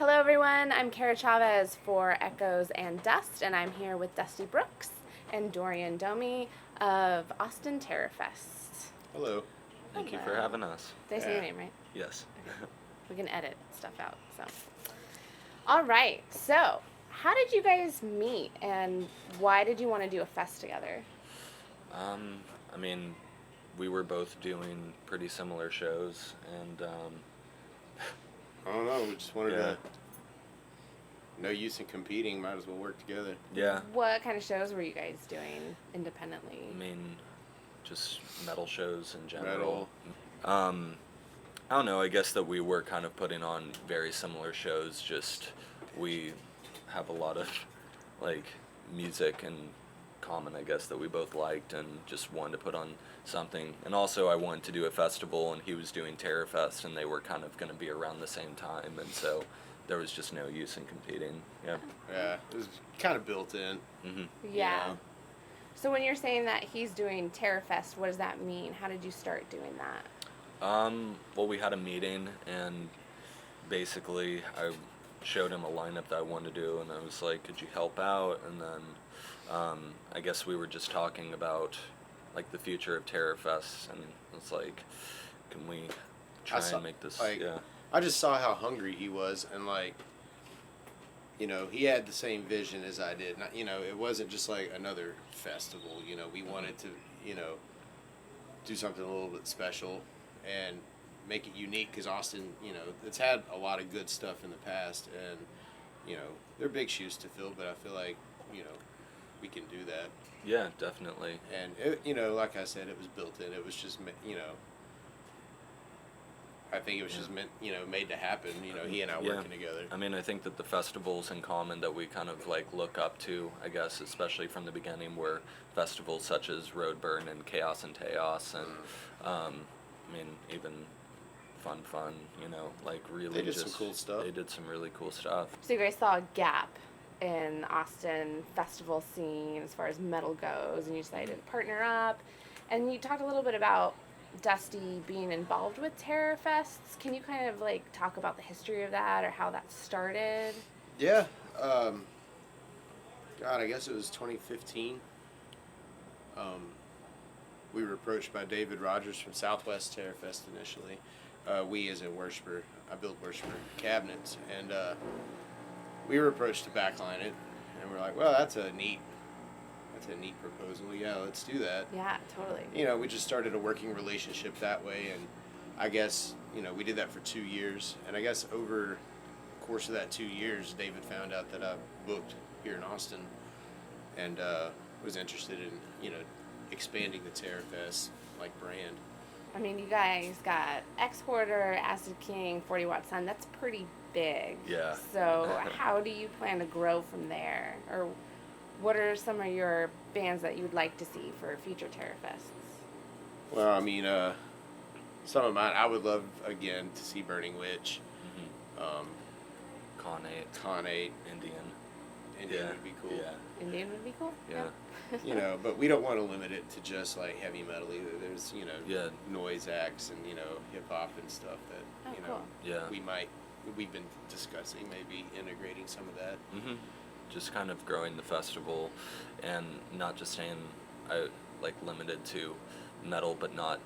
Hello, everyone. I'm Kara Chavez for Echoes and Dust, and I'm here with Dusty Brooks and Dorian Domi of Austin Terrafest. Hello. Thank you for having us. Did I say your name right? Yes. Okay. We can edit stuff out. So, all right. So, how did you guys meet, and why did you want to do a fest together? I mean, we were both doing pretty similar shows, and I don't know. We just wanted Yeah. to. No use in competing. Might as well work together. yeah, What kind of shows were you guys doing independently? I mean, just metal shows in general. Metal. I don't know. I guess that we were kind of putting on very similar shows. Just we have a lot of like music in common, I guess, that we both liked, and just wanted to put on something. And also, I wanted to do a festival, and he was doing Terrafest, and they were kind of going to be around the same time, and so there was just no use in competing. Yeah. Yeah, it was kind of built in. hmm Yeah. know. So when you're saying that he's doing Terrafest, what does that mean? How did you start doing that? Well, we had a meeting, and basically I showed him a lineup that I wanted to do, and I was like, could you help out? And then I guess we were just talking about like the future of Terrafest, and it's like, can we try saw- and make this? like, yeah. I just saw how hungry he was, and he had the same vision as I did. Not, it wasn't just like another festival. We wanted to, do something a little bit special and make it unique because Austin, it's had a lot of good stuff in the past, and they're big shoes to fill, but I feel like we can do that. Yeah, definitely. And like I said, it was built in. It was just I think it was just meant made to happen. He and I Yeah. working together. I mean, I think that the festivals in common that we kind of like look up to, I guess, especially from the beginning, were festivals such as Roadburn and Chaos and Teos, and I mean, even Fun, like really They did just some cool stuff. They did some really cool stuff. So you guys saw a gap in Austin festival scene as far as metal goes, and you decided to partner up. And you talked a little bit about Dusty being involved with Terrafests. Can you kind of like talk about the history of that or how that started? Yeah. God, I guess it was 2015. We were approached by David Rogers from Southwest Terrafest initially. We as a worshiper, I built worshiper cabinets, and we were approached to backline it, and we're like, well, that's a neat proposal. Yeah, let's do that. Yeah, totally. We just started a working relationship that way, and I guess we did that for 2 years, and I guess over the course of that 2 years, David found out that I booked here in Austin, and was interested in expanding the Terrafest brand. I mean, you guys got Exporter, Acid King, 40 Watt Sun. That's pretty big. Yeah. So how do you plan to grow from there? Or what are some of your bands that you would like to see for future Terrafests? Well, I mean, some of mine I would love again to see Burning Witch, Conate, Indian Yeah. would be cool. Yeah. Indian would be cool. Yeah. But we don't want to limit it to just heavy metal either. There's Yeah. noise acts and hip hop and stuff that Oh, cool. Yeah. we've been discussing maybe integrating some of that. hmm Just kind of growing the festival, and not just saying limited to metal, but not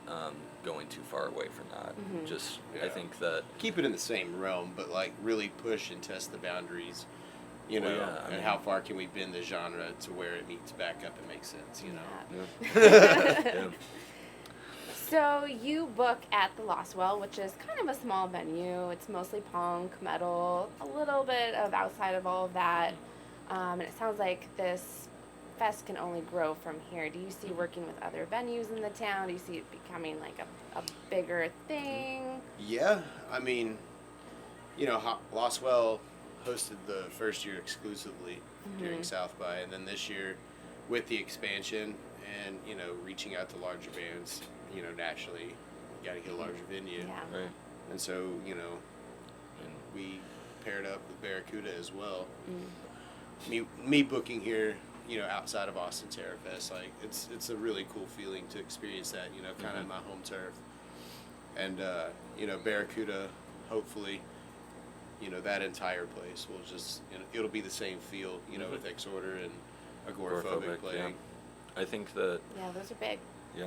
going too far away from that. Just I Yeah. think that Keep it in the same realm, but really push and test the boundaries. Well, yeah, I and mean- how far can we bend the genre to where it meets back up and makes sense, yeah. So you book at the Lost Well, which is kind of a small venue. It's mostly punk, metal, a little bit of outside of all of that. And it sounds like this fest can only grow from here. Do you see working with other venues in the town? Do you see it becoming like a bigger thing? Yeah, I mean, Lost Well hosted the first year exclusively during South by, and then this year with the expansion and reaching out to larger bands, naturally you got to get a larger venue. Yeah. Right. And so we paired up with Barracuda as well. Me booking here, outside of Austin Terrafest, it's a really cool feeling to experience that, kind of in my home turf. And Barracuda, hopefully, you know, that entire place will just, you know, it'll be the same feel, you know, with Exorder and Agoraphobic playing. Yeah. I think that, Yeah, those are big. Yeah,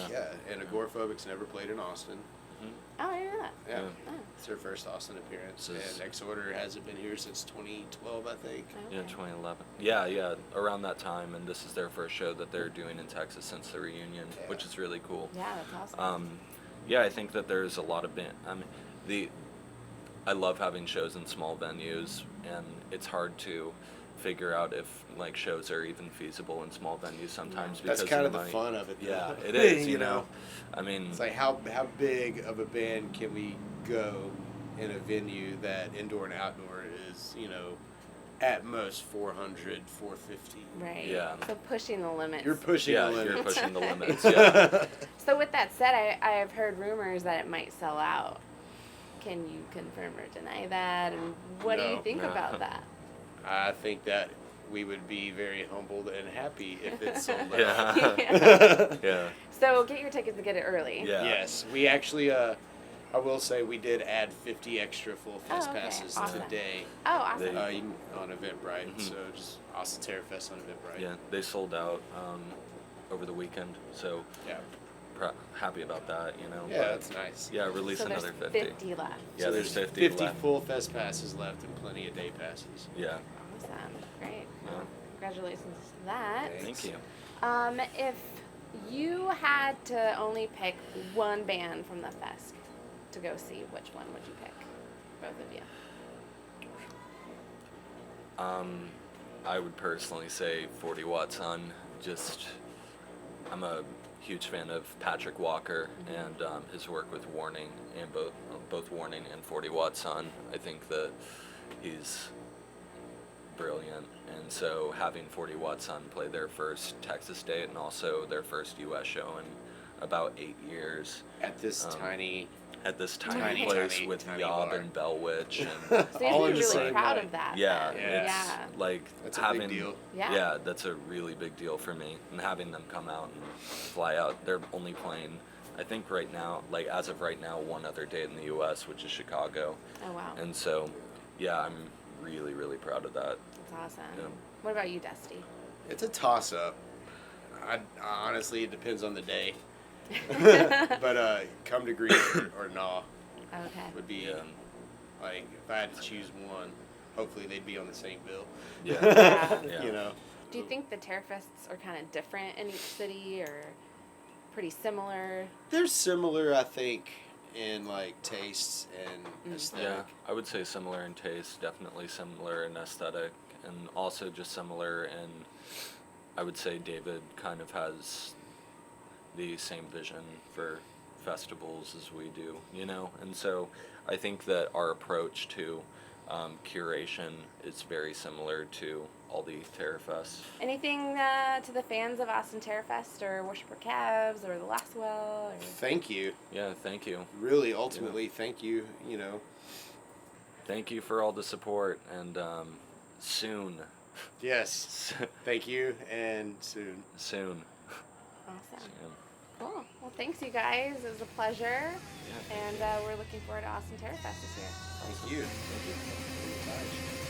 and Agoraphobic's never played in Austin. Oh, I didn't know that. Yeah. Oh. It's their first Austin appearance, This is- and Exorder hasn't been here since 2012, I think. yeah, Okay. 2011. Yeah, around that time, and this is their first show that they're doing in Texas since the reunion, Yeah. which is really cool. Yeah, that's awesome. Yeah, I think that there's a lot of I love having shows in small venues, and it's hard to figure out if like shows are even feasible in small venues sometimes because That's kind of the money. fun of it, though. Yeah, it is. You know, I mean, It's like how big of a band can we go in a venue that indoor and outdoor is, you know, at most 400, 450. Right. yeah. So pushing the limits. You're pushing yeah, the limits. you're pushing the limits. Yeah. So with that said, I've heard rumors that it might sell out. Can you confirm or deny that? And what do you No. think No. about that? I think that we would be very humbled and happy if it sold out. Yeah. Yeah. So get your tickets to get it early. Yeah. Yes, we actually, I will say we did add 50 extra full fest okay. passes Awesome. today Oh, awesome. They- on Eventbrite. Mhm. So just Austin Terror Fest on Eventbrite. Yeah, they sold out over the weekend, so Yeah. happy about that. You know. Yeah, but, that's nice. yeah, release So another there's 50. left. Yeah, So there's 50 50 left. full fest passes left and plenty of day passes. Yeah. Awesome. Great. Yeah. Well, congratulations to that. Thanks. Thank you. If you had to only pick one band from the fest to go see, which one would you pick? Both of you. I would personally say 40 Watt Sun. I'm a huge fan of Patrick Walker and his work with Warning and both Warning and 40 Watt Sun. I think that he's brilliant, and so having 40 Watt Sun play their first Texas date and also their first U.S. show in about 8 years At this tiny, at this Tiny, tiny place tiny, with tiny Yob bar. and Bellwitch and So you all should in be the really same proud night. of that. yeah, then. it's Yeah. like That's a having big deal. Yeah. that's a really big deal for me, and having them come out and fly out. They're only playing, I think right now, like as of right now, one other date in the U.S., which is Chicago, Oh wow. and so yeah, I'm really really proud of that. That's awesome. Yeah. What about you, Dusty? it's a toss up. Honestly, it depends on the day. But Come to Grief or Nah Okay. would be Yeah. like if I had to choose one. Hopefully they'd be on the same bill. Yeah. Yeah. Yeah. You know. Do you think the Terror Fests are kind of different in each city or pretty similar? They're similar, I think, in like tastes and aesthetic. Yeah, I would say similar in taste, definitely similar in aesthetic, and also just similar in, I would say David kind of has the same vision for festivals as we do, you know? And so I think that our approach to curation is very similar to all the Terror Fests. Anything to the fans of Austin Terror Fest or Worshiper Calves or the Last Well? Or... Thank you. Yeah, thank you. Really, ultimately, thank you. You know. Thank you for all the support, and soon. Yes. Thank you, and soon. Soon. Awesome. Soon. Cool. Well, thanks, you guys. It was a pleasure. Yeah. And we're looking forward to Austin Terror Fest this year. Thank you. Thank you.